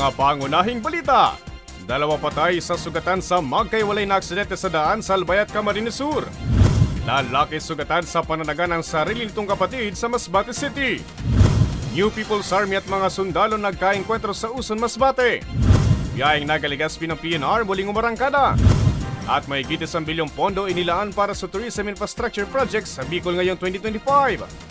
Mga pangunahing balita. Dalawa patay sa sugatan sa magkaiwalay na aksidente sa daan sa Albayat, Camarines Sur. Lalaki sugatan sa pananagan ng sarili nitong kapatid sa Masbate City. New People's Army at mga sundalo nagkaengkwentro sa Uson, Masbate. Biyaheng nagaligaspi ng PNR muling umarangkada. At may higit 1 bilyong pondo inilaan para sa tourism infrastructure projects sa Bicol ngayong 2025.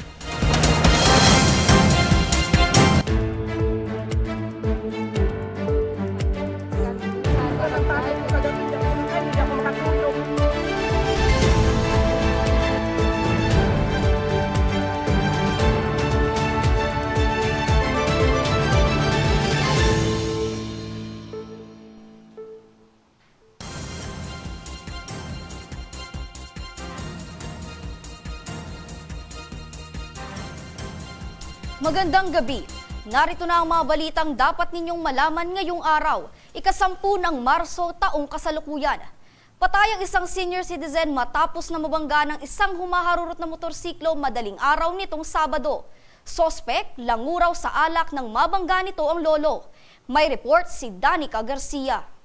Magandang gabi. Narito na ang mga balitang dapat ninyong malaman ngayong araw, ika-10 ng Marso taong kasalukuyan. Patay ang isang senior citizen matapos na mabangga ng isang humaharurot na motorsiklo madaling araw nitong Sabado. Sospek, languraw sa alak ng mabangga nito ang lolo. May report si Danica Garcia.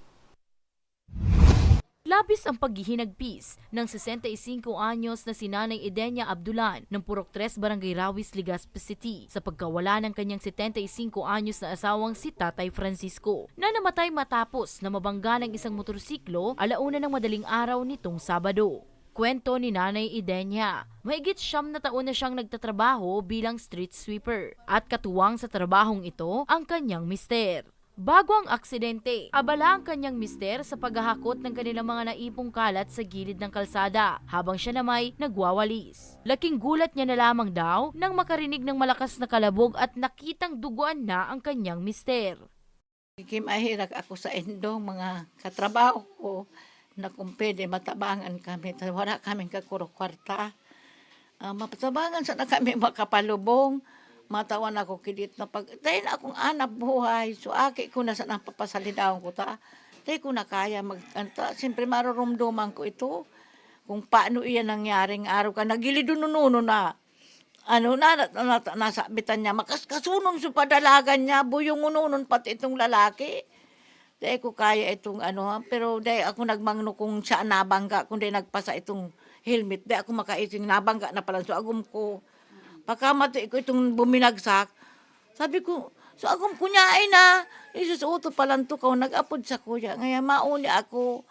Labis ang paghihinagpis ng 65 anyos na si Nanay Edenia Abdulan ng Purok 3 Barangay Rawis, Legazpi City sa pagkawala ng kanyang 75 anyos na asawang si Tatay Francisco na namatay matapos na mabangga ng isang motorsiklo alauna ng madaling araw nitong Sabado. Kwento ni Nanay Edenia, mahigit 9 na taon na siyang nagtatrabaho bilang street sweeper at katuwang sa trabahong ito ang kanyang mister. Bago ang aksidente, abala ang kanyang mister sa paghahakot ng kanilang mga naipong kalat sa gilid ng kalsada habang siya namay nagwawalis. Laking gulat niya na lamang daw nang makarinig ng malakas na kalabog at nakitang duguan na ang kanyang mister. Mahirap ako sa indong mga katrabaho ko na kung pwede matabangan kami. Wala kaming kakuro-kwarta. Matabangan sana kami makapalubong. Matawan ako kidit na pag, dahil akong anak buhay, so aki ko na sa napapasalinawan ko ta. Dahil ko na kaya siyempre marurumduman ko ito. Kung paano iyan nangyaring araw ka, nagilidunununo na. Nasabitan niya, makasunong sa padalagan niya, buyong ununon pati itong lalaki. Dahil ko kaya itong pero dahil ako nagmangno kung siya nabangga, kung dahil nagpasa itong helmet, dahil ako makaising nabangga na pala, so agum ko. Pagkamati ko itong buminagsak, sabi ko, so akong kunyain na, isusuto palanto ka, nag-apod sa kuya. Ngayon mauni ako,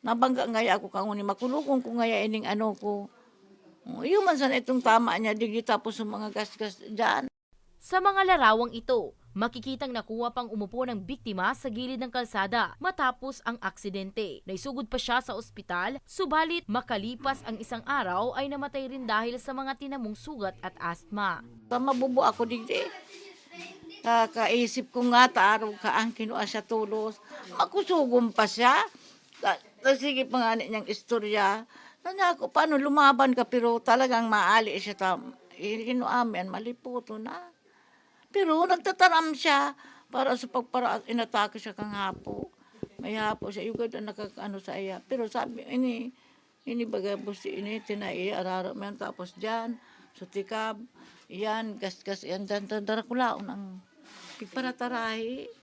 nabangga ngaya ako kanguni, makulukong ko ngaya ining ko. Yung man sana itong tama niya, digli tapos yung mga gas-gas dyan. Sa mga larawang ito, makikitang nakuha pang umupo ng biktima sa gilid ng kalsada matapos ang aksidente. Naisugod pa siya sa ospital, subalit makalipas ang isang araw ay namatay rin dahil sa mga tinamong sugat at asthma. Mabubo ako digdi. Kaisip ko nga, taaraw ka ang kinuha siya tulos. Makusugong pa siya. Sige pa nga niyang istorya. Nanya ako, paano lumaban ka pero talagang maali siya. Kinuamin, maliputo na. Pero nagtataram siya para sa inatake siya kang hapo. May hapo siya, yung ganda nakakano sa iya. Pero sabi, ini baga busi, ini tinaiya, araraman. Tapos dyan, sutikab, yan, gas-gas, yan, darakulaon ang pigparatarahi.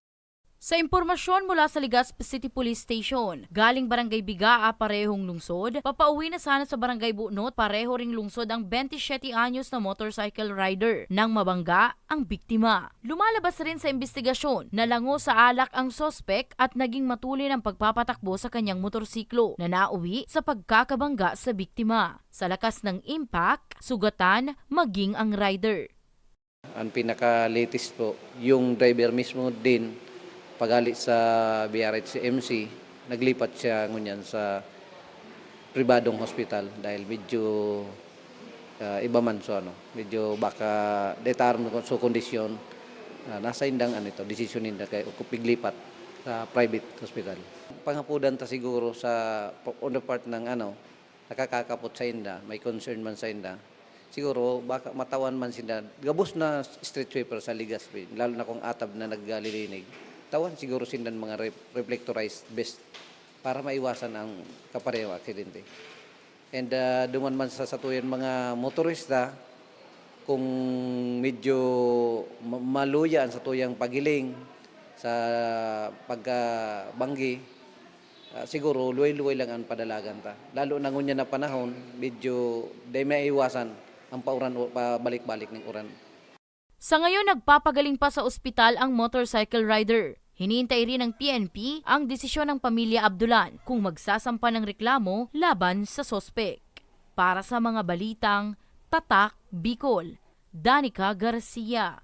Sa impormasyon mula sa Legazpi City Police Station, galing Barangay Bigaa parehong lungsod, papauwi na sana sa Barangay Bunot pareho ring lungsod ang 27 anyos na motorcycle rider nang mabangga ang biktima. Lumalabas rin sa investigasyon na lango sa alak ang sospek at naging matulin ang pagpapatakbo sa kanyang motorsiklo na nauwi sa pagkakabangga sa biktima. Sa lakas ng impact, sugatan maging ang rider. Ang pinaka-latest po, yung driver mismo din pagalit sa BRH MC, naglipat siya ngunyan sa pribadong hospital dahil medyo iba man so medyo baka detarm so kondisyon nasa indang desisyon ninda kay piglipat sa private hospital. Panghapudan ta siguro sa on the part ng nakakakapot sa inda, may concern man sa inda. Siguro baka matawan man sila gabos na street sweeper sa Legazpi, lalo na kung atab na naglilinig. Tawan siguro sindan mga reflectorized vest para maiwasan ang kaparehong aksidente. And duman man sa satuyan mga motorista, kung medyo maluya ang satuyang pagiling, Sa pagkabanggi, siguro luway-luway lang ang padalagan ta. Lalo na ngunya na panahon, medyo di maiwasan ang pauran o pabalik-balik ng uran. Sa ngayon, nagpapagaling pa sa ospital ang motorcycle rider. Hinihintay rin ng PNP ang desisyon ng pamilya Abdulan kung magsasampa ng reklamo laban sa sospek. Para sa mga balitang Tatak, Bicol, Danica Garcia.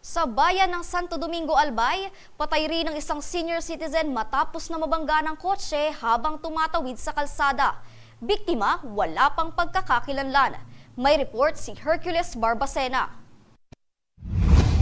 Sa bayan ng Santo Domingo, Albay, patay rin ang isang senior citizen matapos na mabangga ng kotse habang tumatawid sa kalsada. Biktima, wala pang pagkakakilanlan. May report si Hercules Barbacena.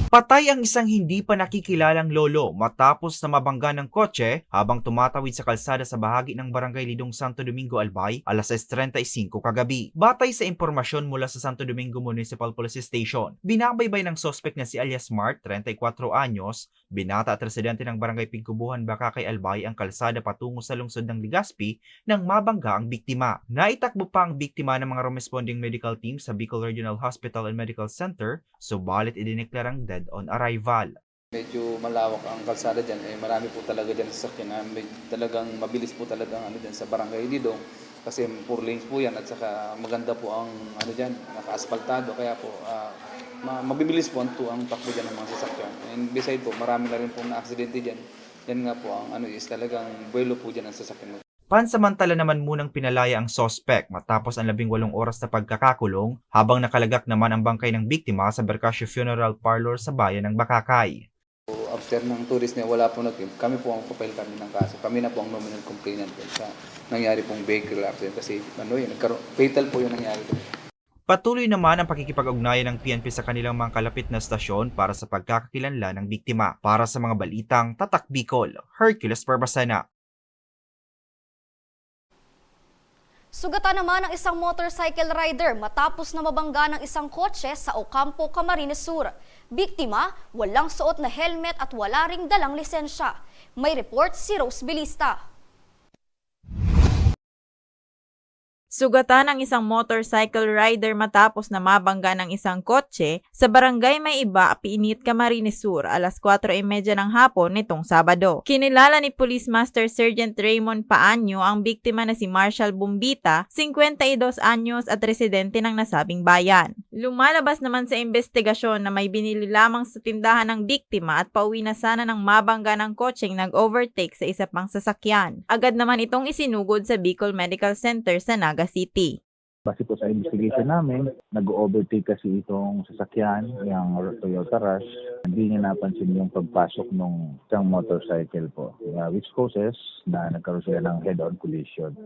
Patay ang isang hindi pa nakikilalang lolo matapos na mabangga ng kotse habang tumatawid sa kalsada sa bahagi ng Barangay Lidong Santo Domingo, Albay, alas 6:35 kagabi. Batay sa impormasyon mula sa Santo Domingo Municipal Police Station, binabaybay ng sospek na si Alias Mart, 34 anyos, binata at residente ng Barangay Pigkubuhan, Bakakay, Albay, ang kalsada patungo sa lungsod ng Legazpi nang mabangga ang biktima. Naitakbo pa ang biktima ng mga responding medical team sa Bicol Regional Hospital and Medical Center, subalit idineklarang dead on arrival. Medyo malawak ang kalsada dyan, marami po talaga dyan sa sasakyan, talagang mabilis po talaga ang dyan sa Barangay Lidong kasi 4 lanes po yan at saka maganda po ang dyan, naka-asfaltado kaya po mabibilis po ang takbo dyan ng mga sasakyan. And beside po, marami na rin po na aksidente dyan. Yan nga po ang is talagang buwelo po dyan ang sasakyan. Pansamantala naman munang pinalaya ang sospek matapos ang 18 oras na pagkakakulong habang nakalagak naman ang bangkay ng biktima sa Berkasio Funeral Parlor sa bayan ng Bakakay. After ng tourist niya, wala po nag-team. Kami po ang papel kami ng kaso. Kami na po ang nominal complainant sa nangyari pong vehicle accident kasi fatal po yung nangyari. Patuloy naman ang pakikipag-ugnayan ng PNP sa kanilang mga kalapit na stasyon para sa pagkakakilanlan ng biktima. Para sa mga balitang Tatak Bicol, Hercules Barbacena. Sugatan naman ang isang motorcycle rider matapos na mabangga ng isang kotse sa Ocampo, Camarines Sur. Biktima, walang suot na helmet at wala ring dalang lisensya. May report si Rose Bilista. Sugatan ang isang motorcycle rider matapos na mabangga ng isang kotse sa barangay May Iba, Piinit, Camarines Sur, alas 4:30 ng hapon nitong Sabado. Kinilala ni Police Master Sergeant Raymond Paanyo ang biktima na si Marshall Bumbita, 52 anyos at residente ng nasabing bayan. Lumalabas naman sa investigasyon na may binili lamang sa tindahan ng biktima at pauwi na sana ng mabangga ng kotseng nag-overtake sa isa pang sasakyan. Agad naman itong isinugod sa Bicol Medical Center sa Naga City. Base po sa investigation namin, nag-overtake kasi itong sasakyan, yung Toyota Rush. Hindi niya napansin yung pagpasok ng isang motorcycle po, which causes na nagkaroon sila ng head-on collision.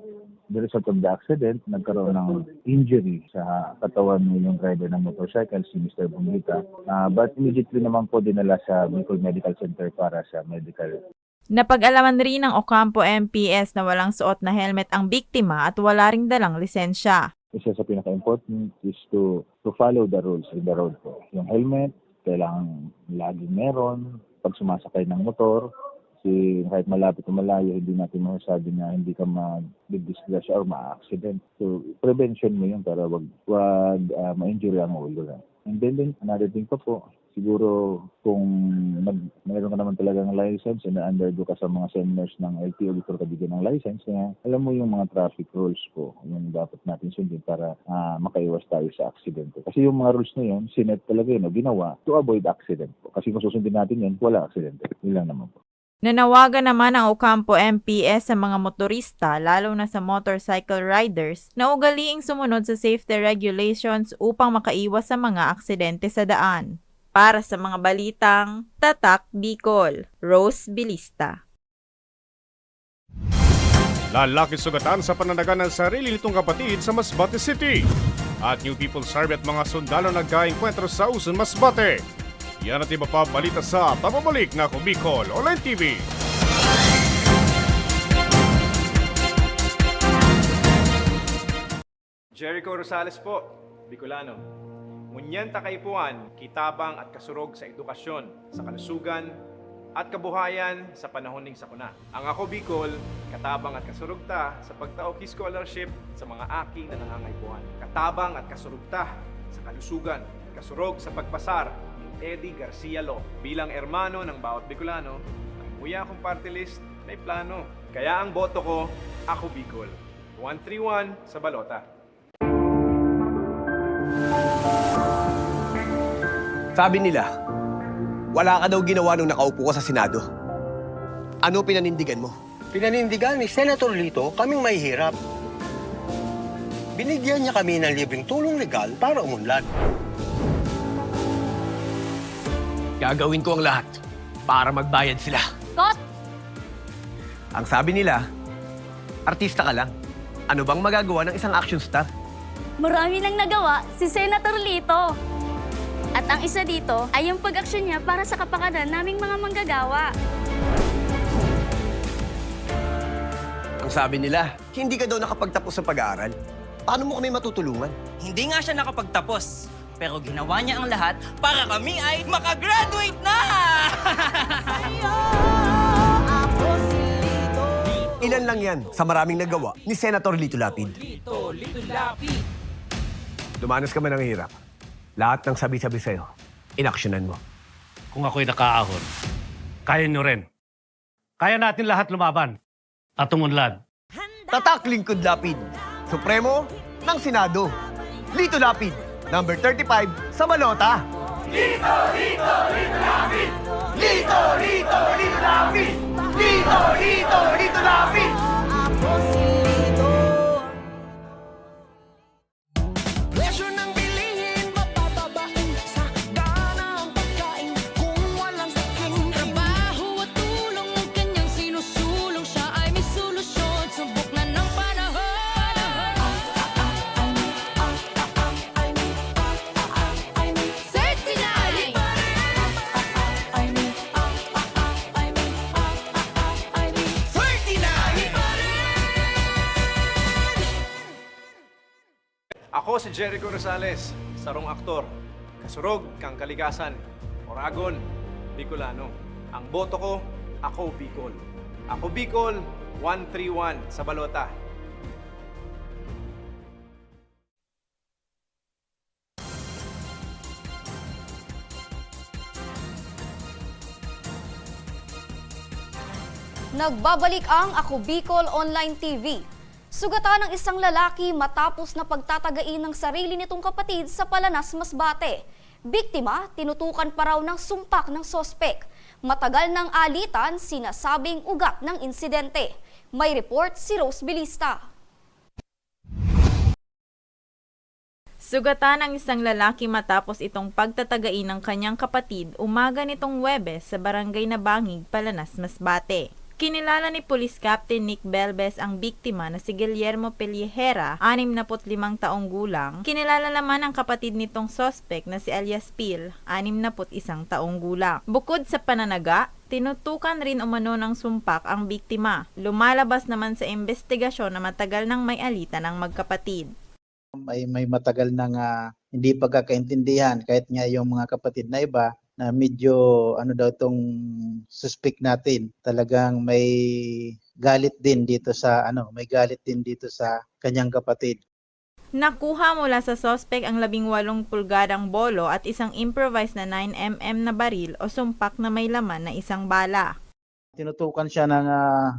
The result of the accident, nagkaroon ng injury sa katawan ng rider ng motorcycle, si Mr. Bungita. But immediately naman po dinala sa Bicol Medical Center para sa medical. Napag-alaman rin ng Ocampo MPS na walang suot na helmet ang biktima at wala ring dalang lisensya. Isa sa pinaka-important is to follow the rules in the road po. Yung helmet, kailangan laging meron. Pag sumasakay ng motor, kahit malapit o malayo, hindi natin masasabi na hindi ka ma-disgrasya or ma-accident. So, prevention mo yun para wag ma-injury ang ulo. And then another thing pa po, siguro kung mayroon ka naman talagang license and undergo ka sa mga seminars ng LTO before ka bigyan ng license, alam mo yung mga traffic rules po, yung dapat natin sundin para makaiwas tayo sa aksidente. Kasi yung mga rules na yun, sinet talaga yun, ginawa to avoid accident po. Kasi kung susundin natin yun, wala aksidente. Yun lang naman po. Nanawagan naman ang Ocampo MPS sa mga motorista, lalo na sa motorcycle riders, na ugaliing sumunod sa safety regulations upang makaiwas sa mga aksidente sa daan. Para sa mga balitang Tatak Bicol, Rose Bilista. Lalaki sugatan sa pananagan ng sarili nitong kapatid sa Masbate City. At New People's Army at mga sundalo nagkaengkwentro sa Uson, Masbate. Yan at iba pa balita sa Pababalik na Bicol Online TV. Jericho Rosales po, Bicolano. Ngunyan takaipuan, kitabang at kasurog sa edukasyon, sa kalusugan, at kabuhayan sa panahon ning sakuna. Ang Ako Bicol, katabang at kasurugta sa pagtaoki scholarship sa mga aki na nangangaibuhan. Katabang at kasurugta sa kalusugan, kasurog sa pagpasar ni Eddie Garcia Lo. Bilang ermano ng bawat Bicolano, ang Muya kong party list may plano. Kaya ang boto ko, Ako Bicol. 131 sa balota. Sabi nila, wala ka daw ginawa nung nakaupo ka sa Senado. Ano pinanindigan mo? Pinanindigan ni Senator Lito kaming mahihirap. Binigyan niya kami ng libreng tulong legal para umunlad. Gagawin ko ang lahat para magbayad sila. Kot! Ang sabi nila, artista ka lang. Ano bang magagawa ng isang action star? Marami nang nagawa si Senator Lito. At ang isa dito ay yung pag-aksyon niya para sa kapakanan naming mga manggagawa. Ang sabi nila, hindi ka daw nakapagtapos sa pag-aaral. Paano mo kami matutulungan? Hindi nga siya nakapagtapos, pero ginawa niya ang lahat para kami ay makagraduate na! Ilan lang yan sa maraming nagawa ni Senator Lito Lapid. Dumanas ka man ng hirap. Lahat ng sabi-sabi sa'yo, inaksyonan mo. Kung ako'y nakaahon, kaya nyo rin. Kaya natin lahat lumaban at umunlad. Tatak Lingkod Lapid, Supremo ng Senado. Lito Lapid, number 35 sa balota. Lito, Lito, Lito Lapid! Lito, Lito, Lito Lapid! Lito, Lito, Lito Lapid! Presyo ng bilihin, mapapabain sa gana ang pagkain kung walang saking trabaho at tulong ng kanyang sinusulong. Siya ay may solusyon, subok na ng panahon. 39! Ako si Jericho Rosales, sarong aktor, kasurog kang kaligasan, Oragon, Bicolano. Ang boto ko, Ako Bicol. Ako Bicol, 131 sa balota. Nagbabalik ang Ako Bicol Online TV. Sugatan ng isang lalaki matapos na pagtatagain ng sarili nitong kapatid sa Palanas, Masbate. Biktima, tinutukan pa raw ng sumpak ng sospek. Matagal ng alitan, sinasabing ugat ng insidente. May report si Rose Bilista. Sugatan ng isang lalaki matapos itong pagtatagain ng kanyang kapatid umaga nitong Huwebes sa barangay Nabangig, Palanas, Masbate. Kinilala ni Police Captain Nick Belbes ang biktima na si Guillermo Pellejera, 65 taong gulang. Kinilala naman ang kapatid nitong sospek na si Elias Pil, 61 taong gulang. Bukod sa pananaga, tinutukan rin umano ng sumpak ang biktima. Lumalabas naman sa investigasyon na matagal nang may alitan ng magkapatid. May matagal nang hindi pagkakaintindihan kahit nga yung mga kapatid na iba na medyo itong suspect natin, talagang may galit din dito sa kanyang kapatid. Nakuha mula sa sospek ang 18 pulgadang bolo at isang improvised na 9mm na baril o sumpak na may laman na isang bala. Tinutukan siya ng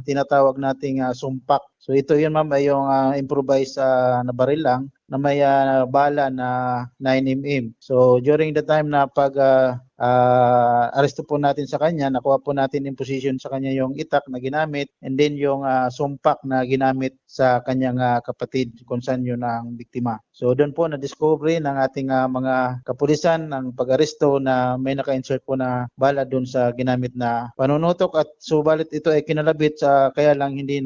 tinatawag nating sumpak. So ito yun ma'am ay yung improvised na baril lang na may bala na 9mm. So during the time na pag aresto po natin sa kanya, nakuha po natin in position sa kanya yung itak na ginamit and then yung sumpak na ginamit sa kanyang kapatid kung saan yun ang biktima. So doon po na-discovery ng ating mga kapulisan ng pag-aresto na may naka-insert po na bala doon sa ginamit na panunutok at subalit ito ay kinalabit kaya lang hindi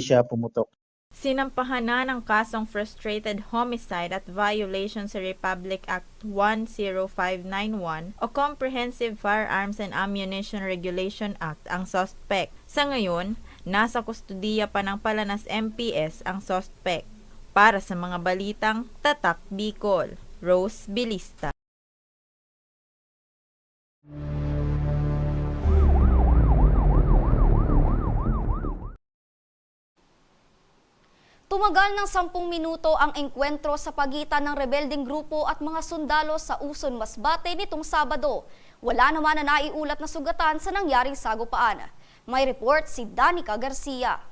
siya pumutok. Sinampahan na ng kasong frustrated homicide at violation sa Republic Act 10591 o Comprehensive Firearms and Ammunition Regulation Act ang sospek. Sa ngayon, nasa kustudiya pa ng Palanas MPS ang sospek. Para sa mga balitang Tatak Bicol, Rose Bilista. Tumagal ng 10 minuto ang engkwentro sa pagitan ng rebelding grupo at mga sundalo sa Uson, Masbate nitong Sabado. Wala naman na naiulat na sugatan sa nangyaring sagupaan. May report si Danica Garcia.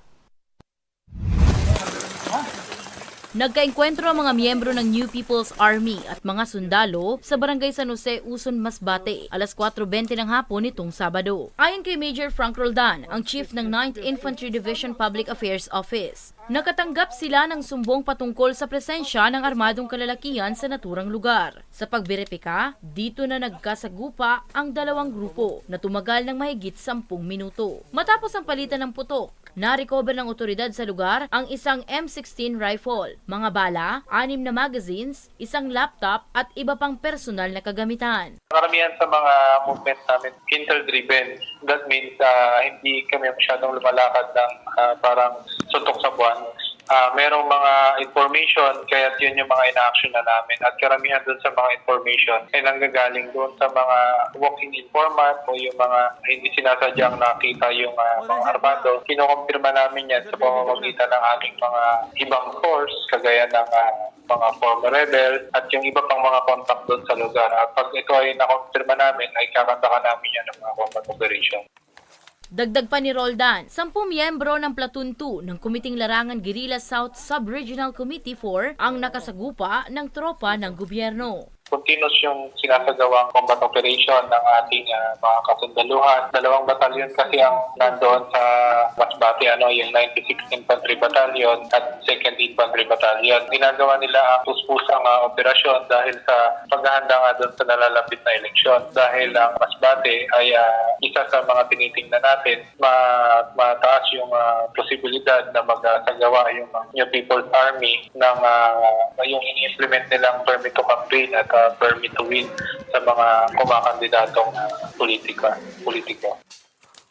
Nagkaengkwentro ang mga miyembro ng New People's Army at mga sundalo sa Barangay San Jose, Uson, Masbate, alas 4:20 ng hapon nitong Sabado. Ayon kay Major Frank Roldan, ang chief ng 9th Infantry Division Public Affairs Office, nakatanggap sila ng sumbong patungkol sa presensya ng armadong kalalakihan sa naturang lugar. Sa pagberipika, dito na nagkasagupa ang dalawang grupo na tumagal ng mahigit 10 minuto. Matapos ang palitan ng putok, na-recover ng otoridad sa lugar ang isang M16 rifle, mga bala, 6 na magazines, isang laptop at iba pang personal na kagamitan. Karamihan sa mga movement namin, intel-driven. That means hindi kami masyadong lumalakad ng parang suntok sa buwan. Merong mga information, kaya yun yung mga in-action na namin. At karamihan dun sa mga information ay nanggagaling dun sa mga walking informant o yung mga hindi sinasadyang nakita yung mga armado. Kinukumpirma namin yan sa pamamagitan ng aming mga ibang force, kagaya ng mga former rebel at yung iba pang mga contact doon sa lugar. At pag ito ay nakumpirma namin, ay kakantakan namin yan ng mga combat operation. Dagdag pa ni Roldan, 10 miyembro ng Platoon 2 ng Kumiting Larangan Guerrilla South Sub-Regional Committee 4 ang nakasagupa ng tropa ng gobyerno. Continuous yung sinasagawang combat operation ng ating mga kasundaluhan. 2 batalyon kasi ang nandoon sa Masbate, yung 96th Infantry Battalion at 2nd Infantry Battalion. Ginagawa nila ang puspusang operasyon dahil sa paghahanda nga doon sa nalalapit na eleksyon. Dahil ang Masbate ay isa sa mga tinitingnan natin, mataas yung posibilidad na magsagawa yung New People's Army ng yung ini-implement nilang permit to campaign at permit to win sa mga kumakandidatong politiko.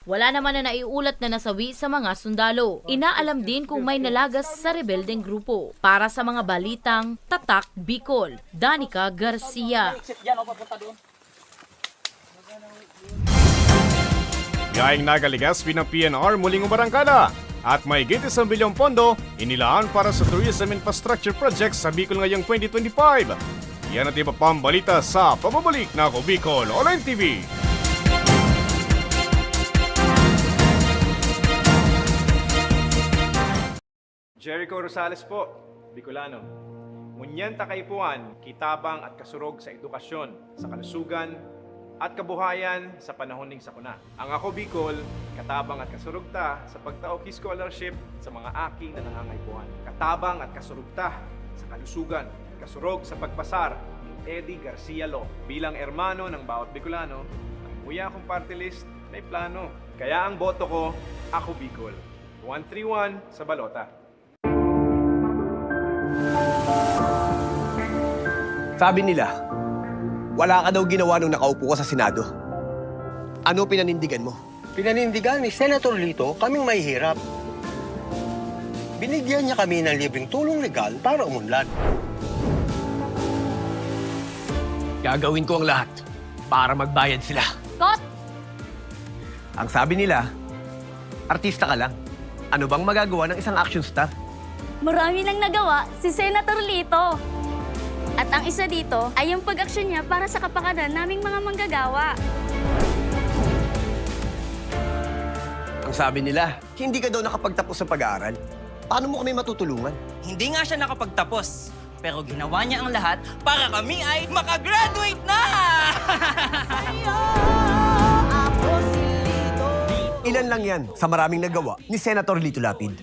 Wala naman na naiulat na nasawi sa mga sundalo. Inaalam din kung may nalagas sa rebeldeng grupo. Para sa mga balitang Tatak Bicol, Danica Garcia. Yaing nagaligaspi ng PNR muling umarangkada at may 1 bilyong pondo inilaan para sa tourism infrastructure projects sa Bicol ngayong 2025. Yan at iba pang balita sa pababalik na Ako Bicol Online TV. Jericho Rosales po, Bicolano. Ngunyan takaipuan, kitabang at kasurog sa edukasyon, sa kalusugan, at kabuhayan sa panahon ning sakuna. Ang Ako Bicol, katabang at kasurugta sa pagtaok scholarship sa mga aking na nangangaipuan. Katabang at kasurugta sa kalusugan, kasurog sa pagpasar ni Eddie Garcia Law. Bilang ermano ng bawat Bicolano, ang buya kong party list may plano. Kaya ang boto ko, Ako Bicol. 131 sa balota. Sabi nila, wala ka daw ginawa nung nakaupo ka sa Senado. Ano pinanindigan mo? Pinanindigan ni Senator Lito kaming mahihirap. Binigyan niya kami ng libreng tulong legal para umunlad. Gagawin ko ang lahat para magbayad sila. Kot! Ang sabi nila, artista ka lang. Ano bang magagawa ng isang action star? Marami nang nagawa si Senator Lito. At ang isa dito ay yung pag-aksyon niya para sa kapakanan naming mga manggagawa. Ang sabi nila, hindi ka daw nakapagtapos sa pag-aaral. Paano mo kami matutulungan? Hindi nga siya nakapagtapos, pero ginawa niya ang lahat para kami ay makagraduate na! Ilan lang yan sa maraming nagawa ni Senator Lito Lapid.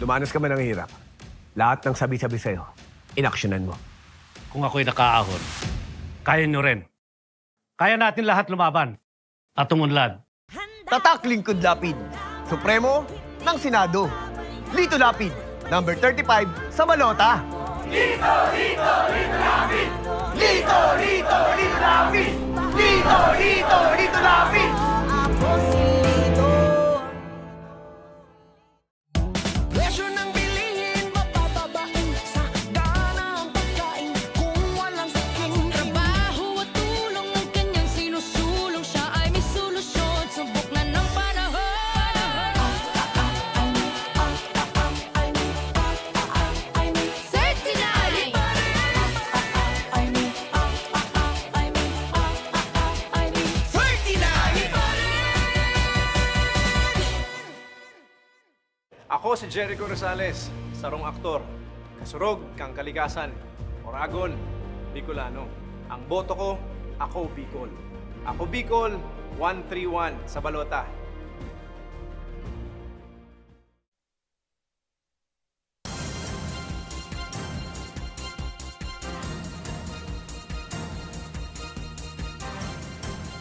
Dumanas ka man ng hirap. Lahat ng sabi-sabi sa'yo, inaksyonan mo. Kung ako'y nakaahon, kaya nyo rin. Kaya natin lahat lumaban at umunlad. Tatak Lingkod Lapid, Supremo ng Senado. Lito Lapid, number 35 sa balota. Lito, Lito, Lito Lapid! Lito, Lito, Lito Lapid! Lito, Lito, Lito Lapid! Ako si Lito. Presyo ng bilihin, mapapabain sa gana ang pagkain kung walang saking trabaho at tulong ng kanyang sinusulong. Siya ay may solusyon, subok na ng panahon. Ako si Jericho Rosales, sarong aktor. Kasurog kang kalikasan. Oragon, Bicolano. Ang boto ko, ako Bicol. Ako Bicol, 131 sa balota.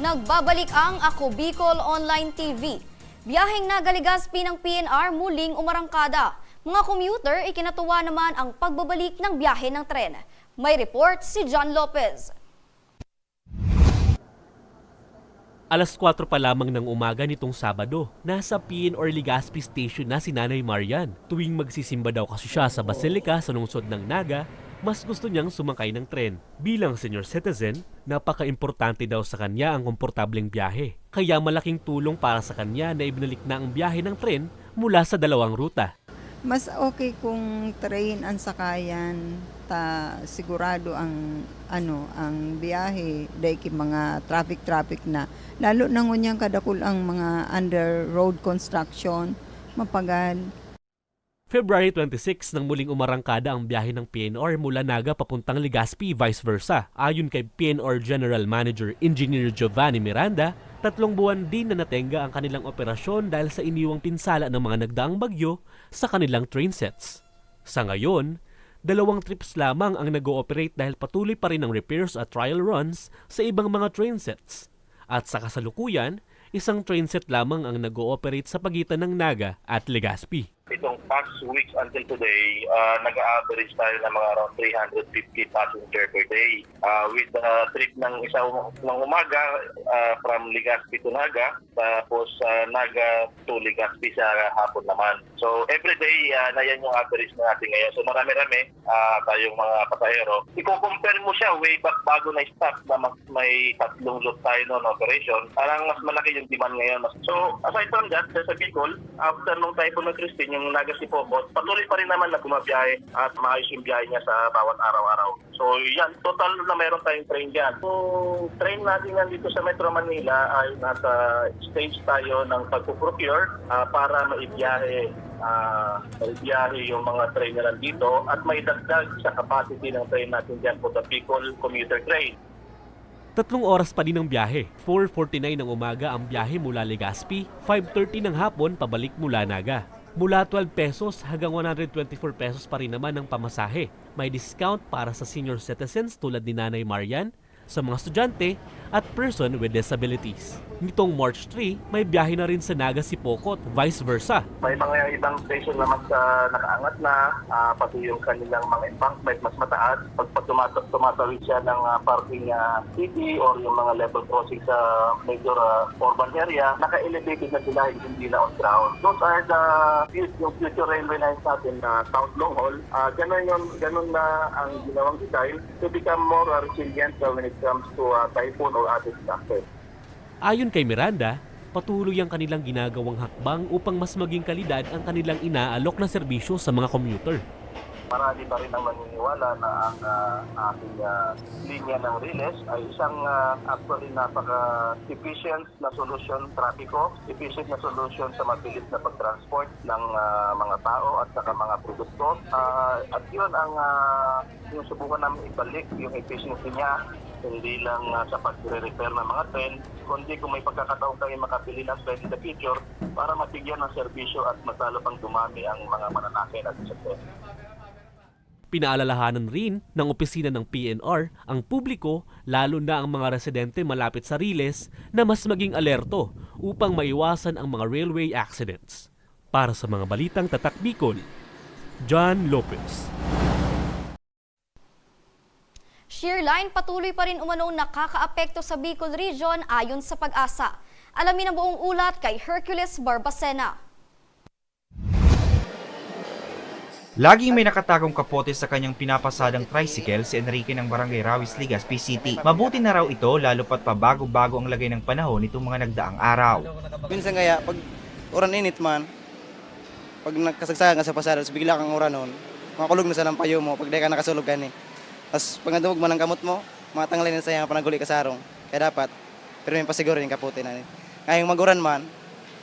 Nagbabalik ang Ako Bicol Online TV. Biyaheng nagaligaspi ng PNR muling umarangkada. Mga commuter, ikinatuwa naman ang pagbabalik ng biyahe ng tren. May report si John Lopez. Alas 4 pa lamang ng umaga nitong Sabado, nasa PNR Legazpi Station na si Nanay Marian. Tuwing magsisimba daw kasi siya sa Basilica sa lungsod ng Naga, mas gusto niyang sumakay ng tren. Bilang senior citizen, napaka-importante daw sa kanya ang komportableng biyahe. Kaya malaking tulong para sa kanya na ibinalik na ang biyahe ng tren mula sa dalawang ruta. Mas okay kung train ang sakayan, sigurado ang ang biyahe dahil mga traffic na. Lalo na ngunyang kadakul ang mga under road construction, mapagal. February 26 nang muling umarangkada ang biyahe ng PNR mula Naga papuntang Legazpi, vice versa. Ayon kay PNR General Manager Engineer Giovanni Miranda, 3 buwan din na natenga ang kanilang operasyon dahil sa iniwang pinsala ng mga nagdaang bagyo sa kanilang train sets. Sa ngayon, 2 trips lamang ang nag-ooperate dahil patuloy pa rin ang repairs at trial runs sa ibang mga train sets. At sa kasalukuyan, 1 train set lamang ang nag-ooperate sa pagitan ng Naga at Legazpi. Itong past weeks until today, nag-a-average tayo ng mga around 350 passenger per day. With the trip ng ng umaga from Legazpi to Naga, tapos Naga to Legazpi sa hapon naman. So every day, na yan yung average natin ngayon. So marami-rami tayong mga pasahero. I-compare mo siya way back bago na stop na may 3 loop tayo noon operation. Parang mas malaki yung demand ngayon. So aside from that, sa Bicol, after nung typhoon ng Christine, yung Naga si Popot, patuloy pa rin naman na bumabiyahe at maayos yung biyahe niya sa bawat araw-araw. So yan, total na mayroon tayong train dyan. So train natin yan dito sa Metro Manila ay nasa stage tayo ng pagpuprocure para maibiyahe yung mga train na nandito at may dagdag sa capacity ng train natin dyan po sa Bicol Commuter Train. 3 oras pa din ang biyahe. 4:49 ng umaga ang biyahe mula Legazpi, 5:30 ng hapon pabalik mula Naga. Mula 12 pesos hanggang 124 pesos pa rin naman ang pamasahe. May discount para sa senior citizens tulad ni Nanay Marian, sa mga estudyante at person with disabilities. Nitong March 3, may biyahe na rin sa Naga si Pokot, vice versa. May mga ibang station naman sa nakaangat na, pati yung kanilang mga embankment mas mataas. Pag tumatawid siya ng parking city or yung mga level crossing sa major urban area, naka-elevated na sila, hindi na on ground. Those are the future railway lines natin na South Long Haul. Ganun na ang ginawang design to become more resilient when it comes to typhoon or other disasters. Ayon kay Miranda, patuloy ang kanilang ginagawang hakbang upang mas maging kalidad ang kanilang inaalok na serbisyo sa mga commuter. Marami pa rin ang maniniwala na ang ating linya ng Riles ay isang actually napaka-efficient na solusyon trapiko, efficient na solusyon sa mabilis na pag-transport ng mga tao at saka mga produkto. At yun ang yung subukan namin ibalik yung efficiency niya, hindi lang sa pag-repair ng mga tren, kundi kung may pagkakataon kami makabili ng tren in the future para mabigyan ng serbisyo at mas lalo pang dumami ang mga mananakay natin sa tren. Pinaalalahanan rin ng opisina ng PNR ang publiko, lalo na ang mga residente malapit sa Riles, na mas maging alerto upang maiwasan ang mga railway accidents. Para sa mga balitang Tatak Bicol, John Lopez. Shearline patuloy pa rin umanong nakakaapekto sa Bicol Region ayon sa Pag-asa. Alamin ang buong ulat kay Hercules Barbacena. Laging may nakatagong kapote sa kanyang pinapasadang tricycle si Enrique ng Barangay Rawis, Legazpi City. Mabuti na raw ito lalo pat pabago-bago ang lagay ng panahon nitong mga nagdaang araw. Minsan kaya pag uran init man, pag nakasagsagan ka sa pasada, bigla kang uranon, makakulog na sa lampayo mo pag di ka nakasulog gani. Tapos pag nadumog man ang kamot mo, matanggalin na sayang panaguli ka sarong. Kaya dapat, pero may pasiguro yung kapote na. Ngayong mag-uran man,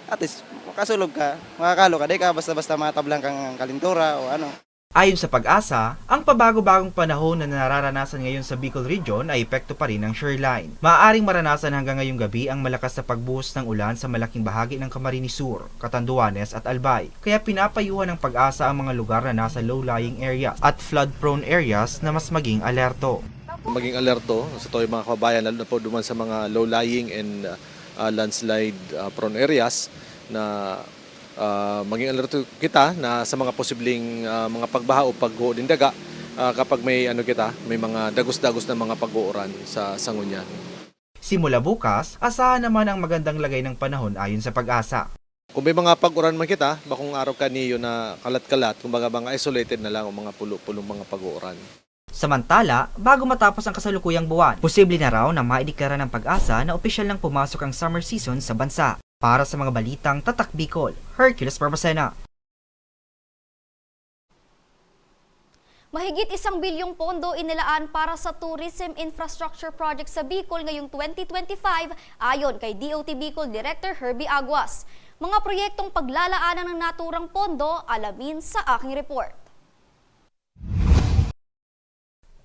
at least makasulog ka, makakalo ka, di ka basta-basta matablang kang kalintura o ano. Ayon sa Pag-asa, ang pabago-bagong panahon na nararanasan ngayon sa Bicol Region ay epekto pa rin ng shoreline. Maaaring maranasan hanggang ngayong gabi ang malakas na pagbuhos ng ulan sa malaking bahagi ng Camarines Sur, Catanduanes at Albay. Kaya pinapayuhan ng Pag-asa ang mga lugar na nasa low-lying area at flood-prone areas na mas maging alerto. Maging alerto sa tayo mga kababayan, lalo na po duman sa mga low-lying and landslide prone areas na maging alerto kita na sa mga posibleng mga pagbaha o pagguho din daga kapag may may mga dagos-dagos na mga pag-uuran sa sangunyan. Simula bukas, asahan naman ang magandang lagay ng panahon ayon sa Pag-asa. Kung may mga pag-uran man kita, bakong araw kaniyo na kalat-kalat, kumbaga mga isolated na lang o mga pulo-pulong mga pag-uuran. Samantala, bago matapos ang kasalukuyang buwan, posible na raw na maideklara ng Pag-asa na opisyal nang pumasok ang summer season sa bansa. Para sa mga balitang Tatak Bicol, Hercules Barbacena. Mahigit 1 bilyong pondo inilaan para sa tourism infrastructure project sa Bicol ngayong 2025 ayon kay DOT Bicol Director Herbie Aguas. Mga proyektong paglalaanan ng naturang pondo, alamin sa aking report.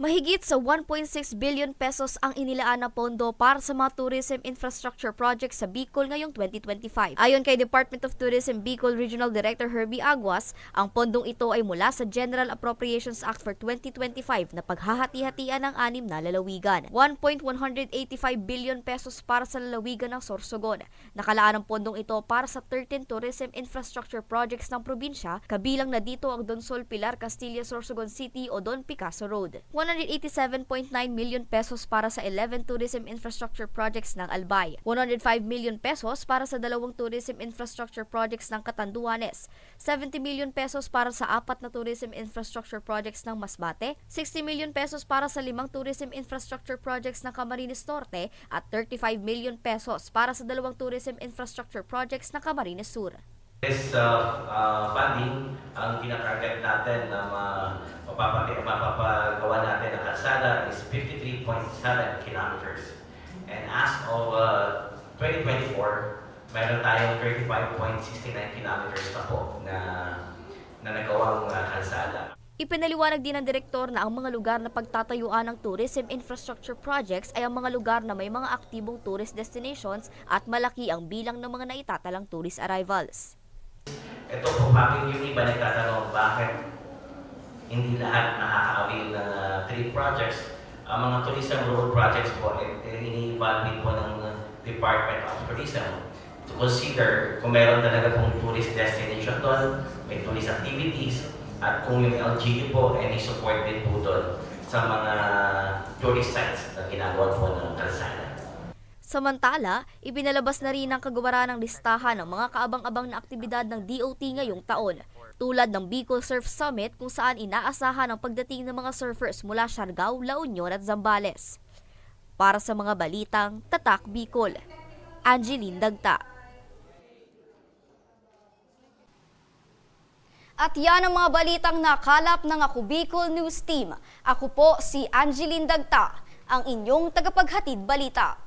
Mahigit sa 1.6 billion pesos ang inilaan na pondo para sa mga tourism infrastructure projects sa Bicol ngayong 2025. Ayon kay Department of Tourism Bicol Regional Director Herbie Aguas, ang pondong ito ay mula sa General Appropriations Act for 2025 na paghahati-hatian ng 6 na lalawigan. 1.185 billion pesos para sa lalawigan ng Sorsogon. Nakalaan ang pondong ito para sa 13 tourism infrastructure projects ng probinsya, kabilang na dito ang Donsol Pilar Castilla Sorsogon City o Don Picasso Road. 187.9 million pesos para sa 11 tourism infrastructure projects ng Albay, 105 million pesos para sa 2 tourism infrastructure projects ng Catanduanes, 70 million pesos para sa 4 na tourism infrastructure projects ng Masbate, 60 million pesos para sa 5 tourism infrastructure projects ng Camarines Norte at 35 million pesos para sa 2 tourism infrastructure projects ng Camarines Sur. This funding, ang tinatarget natin na mapapagawa natin ng kalsada is 53.7 kilometers. And as of 2024, mayroon tayong 35.69 kilometers na po na nagawang kalsada. Ipinaliwanag din ng direktor na ang mga lugar na pagtatayuan ng tourism infrastructure projects ay ang mga lugar na may mga aktibong tourist destinations at malaki ang bilang ng mga naitatalang tourist arrivals. Ito po, bakit yung iba nagtatanong bakit hindi lahat nakaka-avail ng trip projects. Ang mga tourism road projects po, ini-evaluate po ng Department of Tourism to consider kung meron talaga pong tourist destination doon, may tourist activities, at kung yung LGU po, any support din po doon sa mga tourist sites na ginagawa po ng kalsada. Samantala, ipinalabas na rin ang kagawaran ng listahan ng mga kaabang-abang na aktibidad ng DOT ngayong taon, tulad ng Bicol Surf Summit kung saan inaasahan ang pagdating ng mga surfers mula Siargao, La Union at Zambales. Para sa mga balitang Tatak Bicol, Angeline Dagta. At yan ang mga balitang nakalap ng Ako Bicol News Team. Ako po si Angeline Dagta, ang inyong tagapaghatid balita.